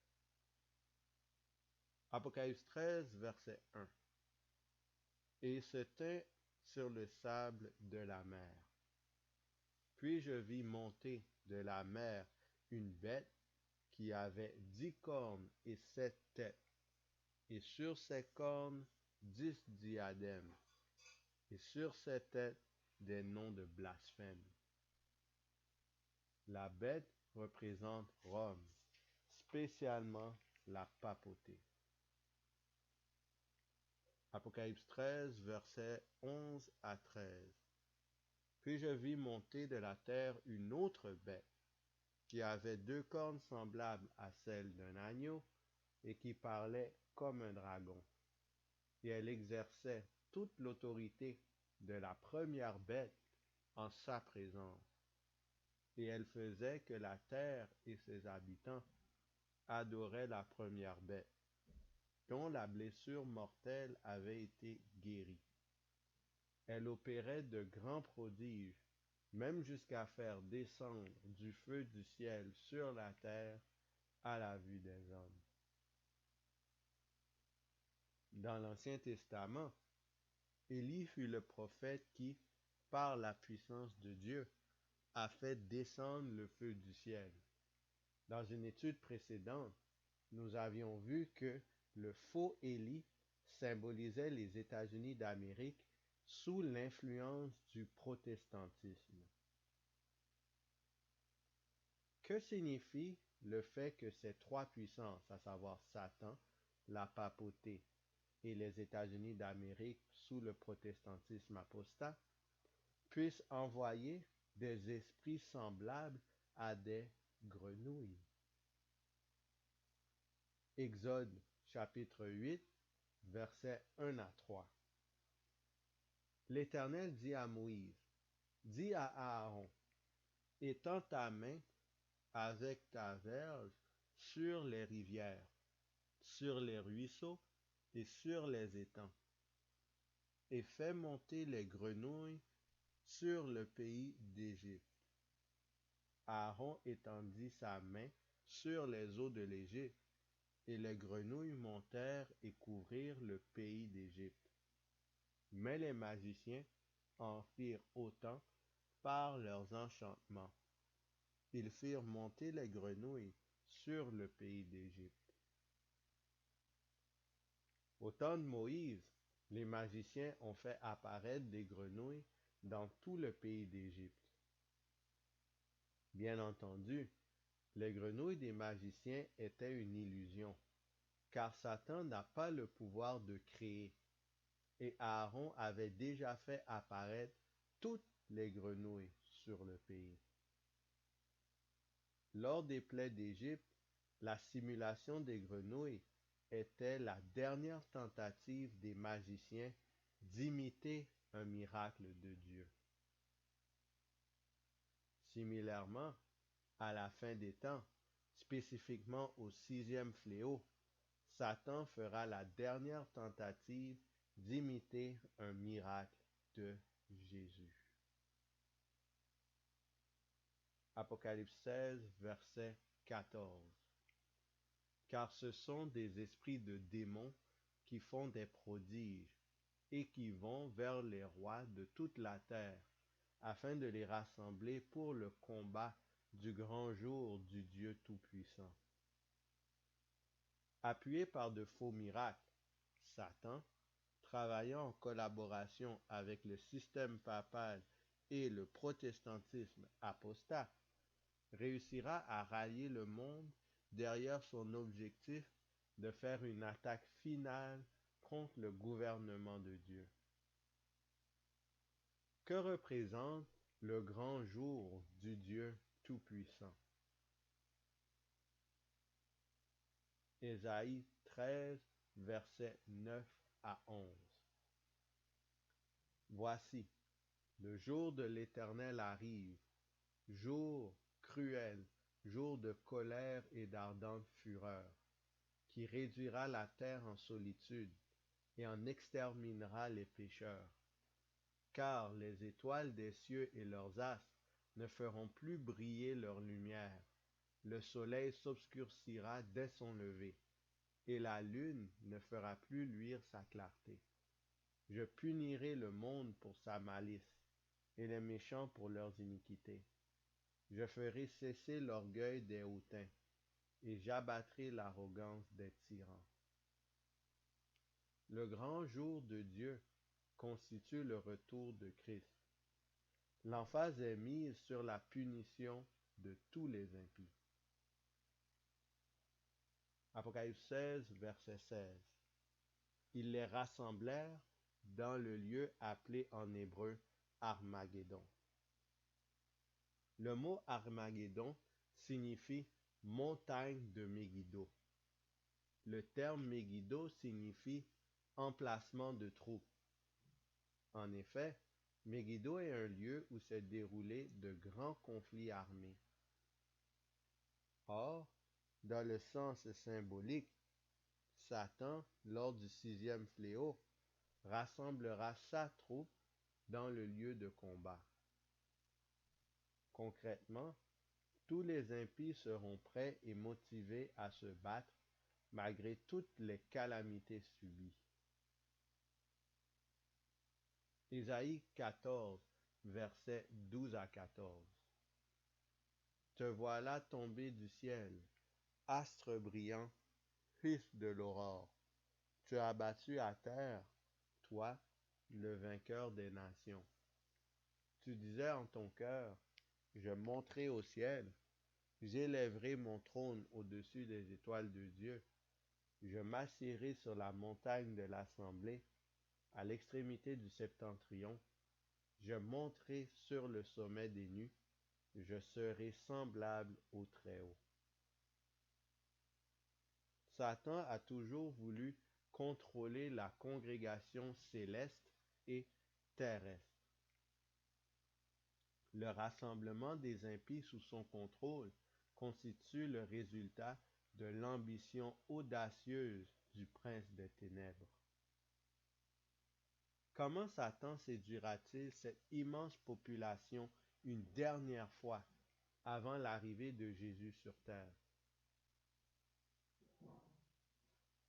Apocalypse 13, verset 1. Et il se tint sur le sable de la mer. Puis je vis monter de la mer une bête qui avait 10 cornes et 7 têtes, et sur ses cornes 10 diadèmes, et sur ses têtes des noms de blasphème. La bête représente Rome, spécialement la papauté. Apocalypse 13, versets 11 à 13. Puis je vis monter de la terre une autre bête, qui avait 2 cornes semblables à celles d'un agneau, et qui parlait comme un dragon. Et elle exerçait toute l'autorité de la première bête en sa présence. Et elle faisait que la terre et ses habitants adoraient la première bête, dont la blessure mortelle avait été guérie. Elle opérait de grands prodiges, même jusqu'à faire descendre du feu du ciel sur la terre à la vue des hommes. Dans l'Ancien Testament, Élie fut le prophète qui, par la puissance de Dieu, a fait descendre le feu du ciel. Dans une étude précédente, nous avions vu que le faux Élie symbolisait les États-Unis d'Amérique sous l'influence du protestantisme. Que signifie le fait que ces 3 puissances, à savoir Satan, la papauté et les États-Unis d'Amérique sous le protestantisme apostat, puissent envoyer des esprits semblables à des grenouilles? Exode chapitre 8, versets 1 à 3. L'Éternel dit à Moïse, dis à Aaron, étends ta main avec ta verge sur les rivières, sur les ruisseaux et sur les étangs, et fais monter les grenouilles sur le pays d'Égypte. Aaron étendit sa main sur les eaux de l'Égypte, et les grenouilles montèrent et couvrirent le pays d'Égypte. Mais les magiciens en firent autant par leurs enchantements. Ils firent monter les grenouilles sur le pays d'Égypte. Au temps de Moïse, Les magiciens ont fait apparaître des grenouilles dans tout le pays d'Égypte. Bien entendu, les grenouilles des magiciens étaient une illusion, car Satan n'a pas le pouvoir de créer, et Aaron avait déjà fait apparaître toutes les grenouilles sur le pays. Lors des plaies d'Égypte, la simulation des grenouilles était la dernière tentative des magiciens d'imiter un miracle de Dieu. Similairement, à la fin des temps, spécifiquement au 6e fléau, Satan fera la dernière tentative d'imiter un miracle de Jésus. Apocalypse 16, verset 14. Car ce sont des esprits de démons qui font des prodiges et qui vont vers les rois de toute la terre, afin de les rassembler pour le combat du grand jour du Dieu Tout-Puissant. Appuyé par de faux miracles, Satan, travaillant en collaboration avec le système papal et le protestantisme apostat, réussira à rallier le monde derrière son objectif de faire une attaque finale contre le gouvernement de Dieu. Que représente le grand jour du Dieu Tout-Puissant? Ésaïe 13, versets 9 à 11. Voici, le jour de l'Éternel arrive, jour cruel, jour de colère et d'ardente fureur, qui réduira la terre en solitude et en exterminera les pécheurs. Car les étoiles des cieux et leurs astres ne feront plus briller leur lumière. Le soleil s'obscurcira dès son lever, et la lune ne fera plus luire sa clarté. Je punirai le monde pour sa malice, et les méchants pour leurs iniquités. Je ferai cesser l'orgueil des hautains, et j'abattrai l'arrogance des tyrans. Le grand jour de Dieu constitue le retour de Christ. L'emphase est mise sur la punition de tous les impies. Apocalypse 16, verset 16. Ils les rassemblèrent dans le lieu appelé en hébreu Armageddon. Le mot Armageddon signifie montagne de Megiddo. Le terme Megiddo signifie emplacement de troupes. En effet, Megiddo est un lieu où s'est déroulé de grands conflits armés. Or, dans le sens symbolique, Satan, lors du 6e fléau, rassemblera sa troupe dans le lieu de combat. Concrètement, tous les impies seront prêts et motivés à se battre malgré toutes les calamités subies. Ésaïe 14, versets 12 à 14. Te voilà tombé du ciel, astre brillant, fils de l'aurore. Tu as battu à terre, toi, le vainqueur des nations. Tu disais en ton cœur, je monterai au ciel, j'élèverai mon trône au-dessus des étoiles de Dieu, je m'assiérai sur la montagne de l'assemblée, à l'extrémité du septentrion, je monterai sur le sommet des nues, je serai semblable au Très-Haut. Satan a toujours voulu contrôler la congrégation céleste et terrestre. Le rassemblement des impies sous son contrôle constitue le résultat de l'ambition audacieuse du prince des ténèbres. Comment Satan séduira-t-il cette immense population une dernière fois avant l'arrivée de Jésus sur terre?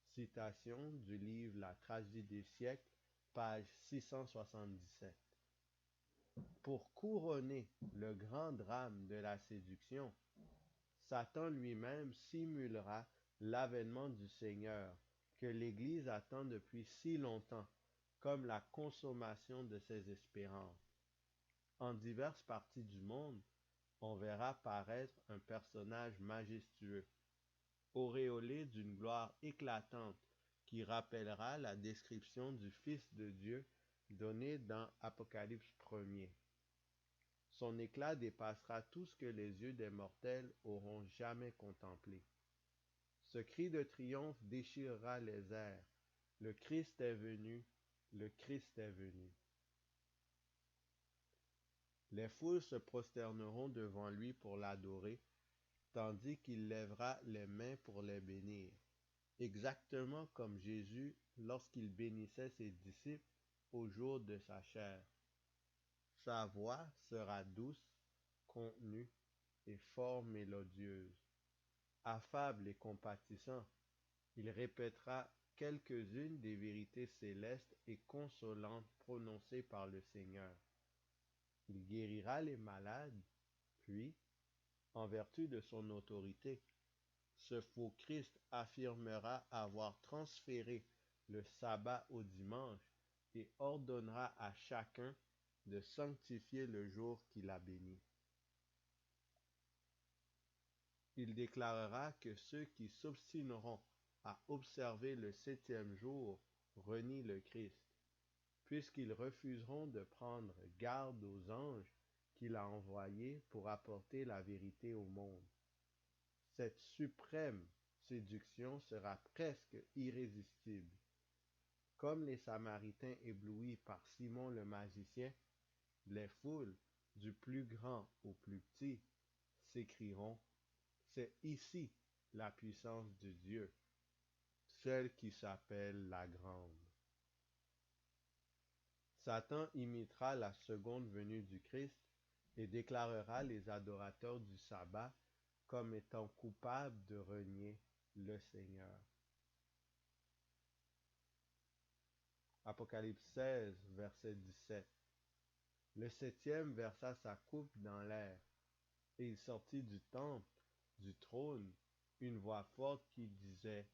Citation du livre La tragédie des siècles, page 677. Pour couronner le grand drame de la séduction, Satan lui-même simulera l'avènement du Seigneur que l'Église attend depuis si longtemps comme la consommation de ses espérances. En diverses parties du monde, on verra paraître un personnage majestueux, auréolé d'une gloire éclatante qui rappellera la description du Fils de Dieu donnée dans Apocalypse 1er. Son éclat dépassera tout ce que les yeux des mortels auront jamais contemplé. Ce cri de triomphe déchirera les airs. Le Christ est venu, le Christ est venu. Les foules se prosterneront devant lui pour l'adorer, tandis qu'il lèvera les mains pour les bénir, exactement comme Jésus lorsqu'il bénissait ses disciples au jour de sa chair. Sa voix sera douce, contenue et fort mélodieuse. Affable et compatissant, il répétera quelques-unes des vérités célestes et consolantes prononcées par le Seigneur. Il guérira les malades, puis, en vertu de son autorité, ce faux Christ affirmera avoir transféré le sabbat au dimanche et ordonnera à chacun de sanctifier le jour qu'il a béni. Il déclarera que ceux qui s'obstineront à observer le 7e jour renient le Christ, puisqu'ils refuseront de prendre garde aux anges qu'il a envoyés pour apporter la vérité au monde. Cette suprême séduction sera presque irrésistible. Comme les Samaritains éblouis par Simon le magicien, les foules, du plus grand au plus petit, s'écrieront: c'est ici la puissance de Dieu, celle qui s'appelle la grande. Satan imitera la seconde venue du Christ et déclarera les adorateurs du sabbat comme étant coupables de renier le Seigneur. Apocalypse 16, verset 17. Le 7e versa sa coupe dans l'air, et il sortit du temple, du trône, une voix forte qui disait: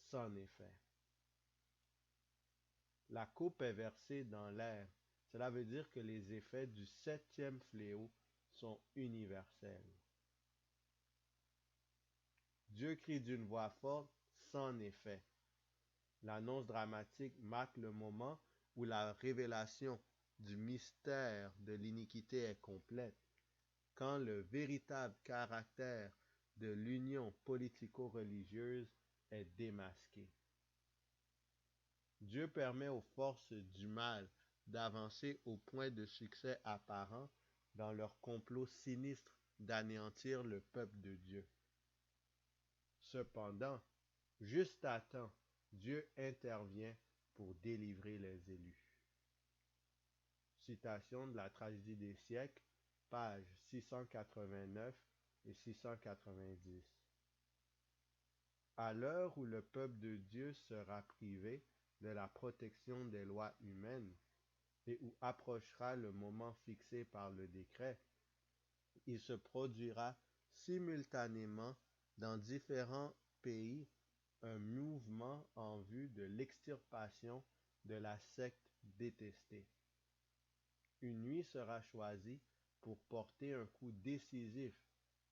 c'en est fait. La coupe est versée dans l'air. Cela veut dire que les effets du 7e fléau sont universels. Dieu crie d'une voix forte: c'en est fait. L'annonce dramatique marque le moment où la révélation du mystère de l'iniquité est complète, quand le véritable caractère de l'union politico-religieuse est démasqué. Dieu permet aux forces du mal d'avancer au point de succès apparent dans leur complot sinistre d'anéantir le peuple de Dieu. Cependant, juste à temps, Dieu intervient pour délivrer les élus. Citation de la Tragédie des siècles, pages 689 et 690. À l'heure où le peuple de Dieu sera privé de la protection des lois humaines et où approchera le moment fixé par le décret, il se produira simultanément dans différents pays un mouvement en vue de l'extirpation de la secte détestée. Une nuit sera choisie pour porter un coup décisif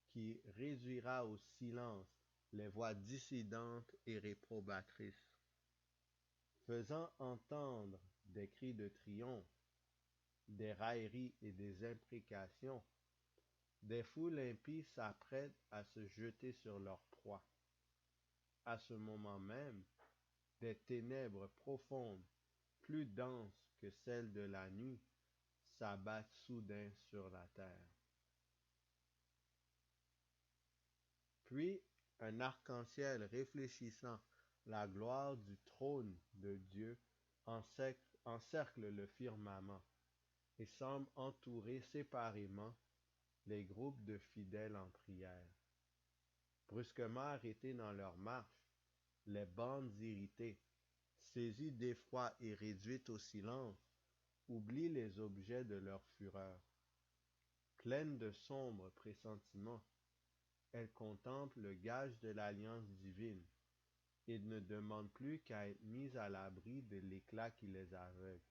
qui réduira au silence les voix dissidentes et réprobatrices. Faisant entendre des cris de triomphe, des railleries et des imprécations, des foules impies s'apprêtent à se jeter sur leur proie. À ce moment même, des ténèbres profondes, plus denses que celles de la nuit, s'abattent soudain sur la terre. Puis, un arc-en-ciel réfléchissant la gloire du trône de Dieu encercle le firmament et semble entourer séparément les groupes de fidèles en prière. Brusquement arrêtés dans leur marche, les bandes irritées, saisies d'effroi et réduites au silence, oublient les objets de leur fureur. Pleines de sombres pressentiments, elles contemplent le gage de l'alliance divine et ne demandent plus qu'à être mis à l'abri de l'éclat qui les aveugle.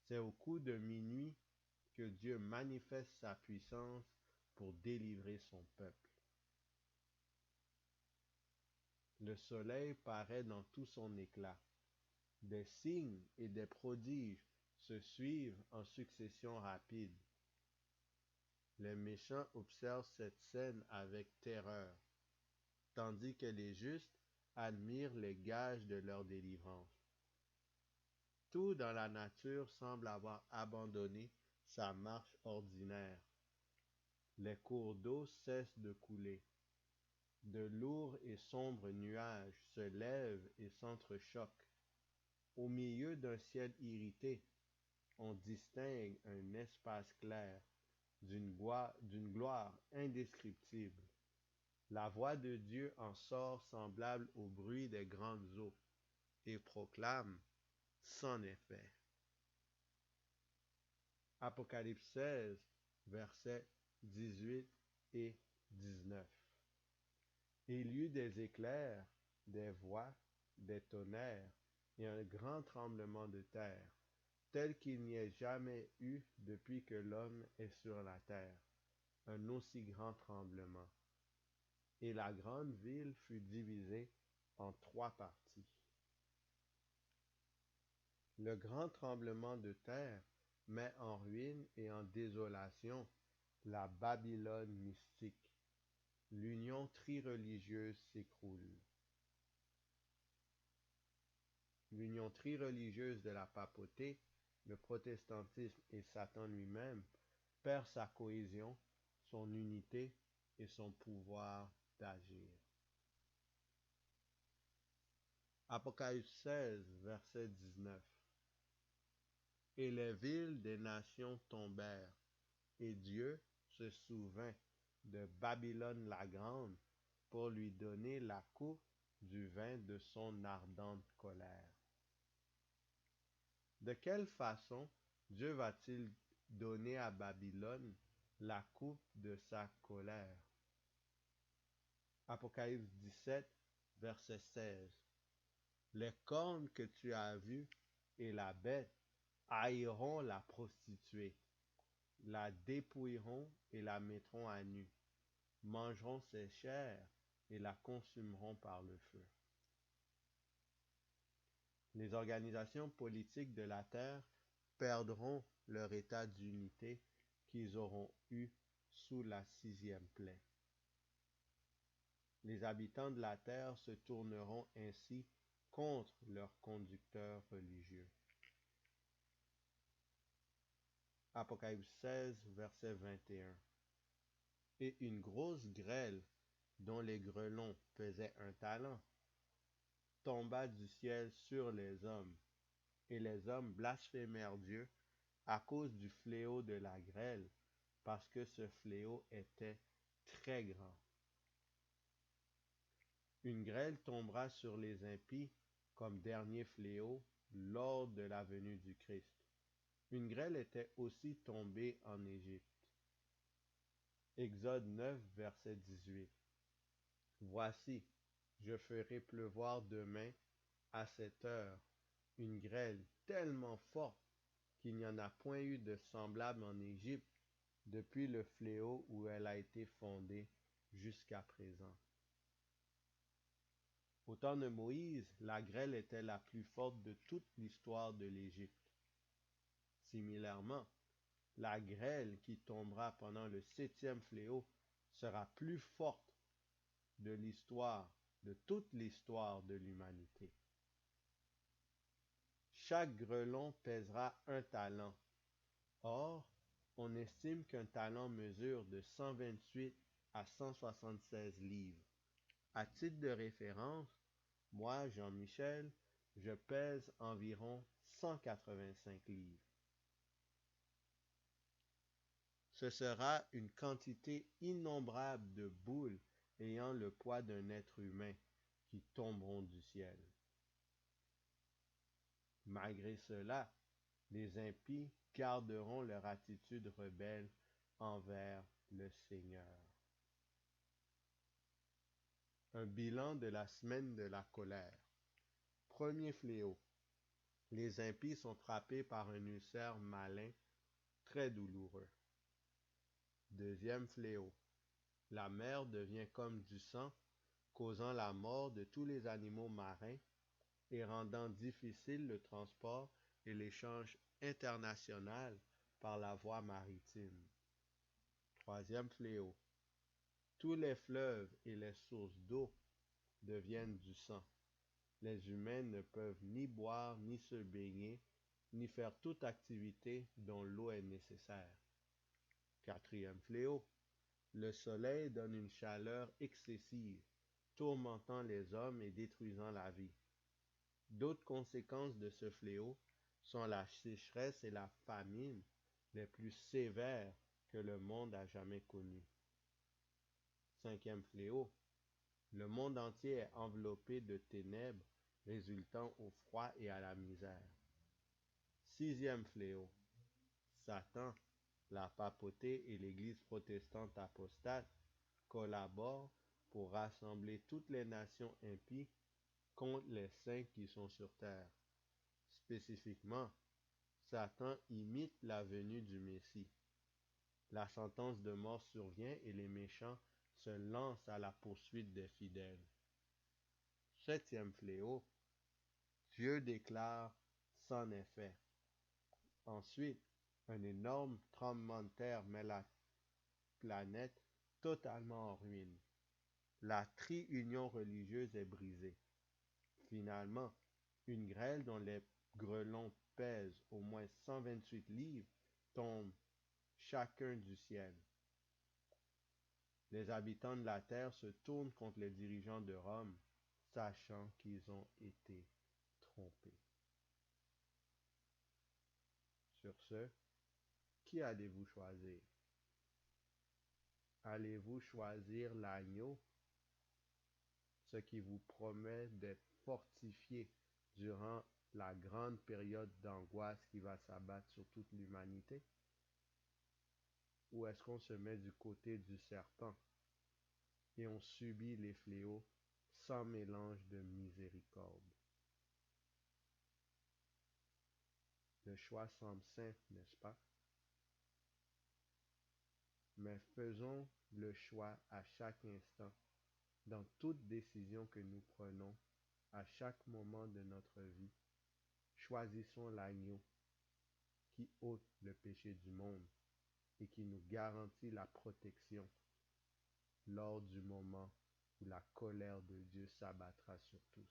C'est au coup de minuit que Dieu manifeste sa puissance pour délivrer son peuple. Le soleil paraît dans tout son éclat. Des signes et des prodiges se suivent en succession rapide. Les méchants observent cette scène avec terreur, tandis que les justes admirent les gages de leur délivrance. Tout dans la nature semble avoir abandonné sa marche ordinaire. Les cours d'eau cessent de couler. De lourds et sombres nuages se lèvent et s'entrechoquent. Au milieu d'un ciel irrité, on distingue un espace clair d'une gloire indescriptible. La voix de Dieu en sort semblable au bruit des grandes eaux et proclame sans effet. Apocalypse 16, versets 18 et 19. Il y eut des éclairs, des voix, des tonnerres et un grand tremblement de terre, tel qu'il n'y ait jamais eu depuis que l'homme est sur la terre, un aussi grand tremblement. Et la grande ville fut divisée en 3 parties. Le grand tremblement de terre met en ruine et en désolation la Babylone mystique. L'union trireligieuse s'écroule. L'union trireligieuse de la papauté, le protestantisme et Satan lui-même perd sa cohésion, son unité et son pouvoir d'agir. Apocalypse 16, verset 19. Et les villes des nations tombèrent, et Dieu se souvint de Babylone la grande pour lui donner la coupe du vin de son ardente colère. De quelle façon Dieu va-t-il donner à Babylone la coupe de sa colère? Apocalypse 17, verset 16. Les cornes que tu as vues et la bête haïront la prostituée, la dépouilleront et la mettront à nu, mangeront ses chairs et la consumeront par le feu. Les organisations politiques de la terre perdront leur état d'unité qu'ils auront eu sous la 6e plaie. Les habitants de la terre se tourneront ainsi contre leurs conducteurs religieux. Apocalypse 16, verset 21. Et une grosse grêle, dont les grêlons pesaient 1 talent, tomba du ciel sur les hommes, et les hommes blasphémèrent Dieu à cause du fléau de la grêle, parce que ce fléau était très grand. Une grêle tombera sur les impies comme dernier fléau lors de la venue du Christ. Une grêle était aussi tombée en Égypte. Exode 9, verset 18. Voici, je ferai pleuvoir demain à cette heure une grêle tellement forte qu'il n'y en a point eu de semblable en Égypte depuis le fléau où elle a été fondée jusqu'à présent. Au temps de Moïse, la grêle était la plus forte de toute l'histoire de l'Égypte. Similairement, la grêle qui tombera pendant le 7e fléau sera plus forte de toute l'histoire de l'humanité. Chaque grêlon pèsera 1 talent. Or, on estime qu'un talent mesure de 128 à 176 livres. À titre de référence, moi, Jean-Michel, je pèse environ 185 livres. Ce sera une quantité innombrable de boules ayant le poids d'un être humain qui tomberont du ciel. Malgré cela, les impies garderont leur attitude rebelle envers le Seigneur. Un bilan de la semaine de la colère. Premier fléau. Les impies sont frappés par un ulcère malin très douloureux. Deuxième fléau. La mer devient comme du sang, causant la mort de tous les animaux marins et rendant difficile le transport et l'échange international par la voie maritime. Troisième fléau. Tous les fleuves et les sources d'eau deviennent du sang. Les humains ne peuvent ni boire, ni se baigner, ni faire toute activité dont l'eau est nécessaire. Quatrième fléau. Le soleil donne une chaleur excessive, tourmentant les hommes et détruisant la vie. D'autres conséquences de ce fléau sont la sécheresse et la famine les plus sévères que le monde a jamais connues. Cinquième fléau. Le monde entier est enveloppé de ténèbres résultant au froid et à la misère. Sixième fléau. Satan, la papauté et l'Église protestante apostate collaborent pour rassembler toutes les nations impies contre les saints qui sont sur terre. Spécifiquement, Satan imite la venue du Messie. La sentence de mort survient et les méchants se lancent à la poursuite des fidèles. Septième fléau. Dieu déclare c'en est fait. Ensuite, un énorme tremblement de terre met la planète totalement en ruine. La tri-union religieuse est brisée. Finalement, une grêle dont les grêlons pèsent au moins 128 livres tombe chacun du ciel. Les habitants de la terre se tournent contre les dirigeants de Rome, sachant qu'ils ont été trompés. Sur ce, qui allez-vous choisir? Allez-vous choisir l'agneau, ce qui vous promet d'être fortifié durant la grande période d'angoisse qui va s'abattre sur toute l'humanité? Ou est-ce qu'on se met du côté du serpent et on subit les fléaux sans mélange de miséricorde? Le choix semble simple, n'est-ce pas? Mais faisons le choix à chaque instant, dans toute décision que nous prenons, à chaque moment de notre vie. Choisissons l'agneau qui ôte le péché du monde et qui nous garantit la protection lors du moment où la colère de Dieu s'abattra sur tous.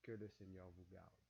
Que le Seigneur vous garde.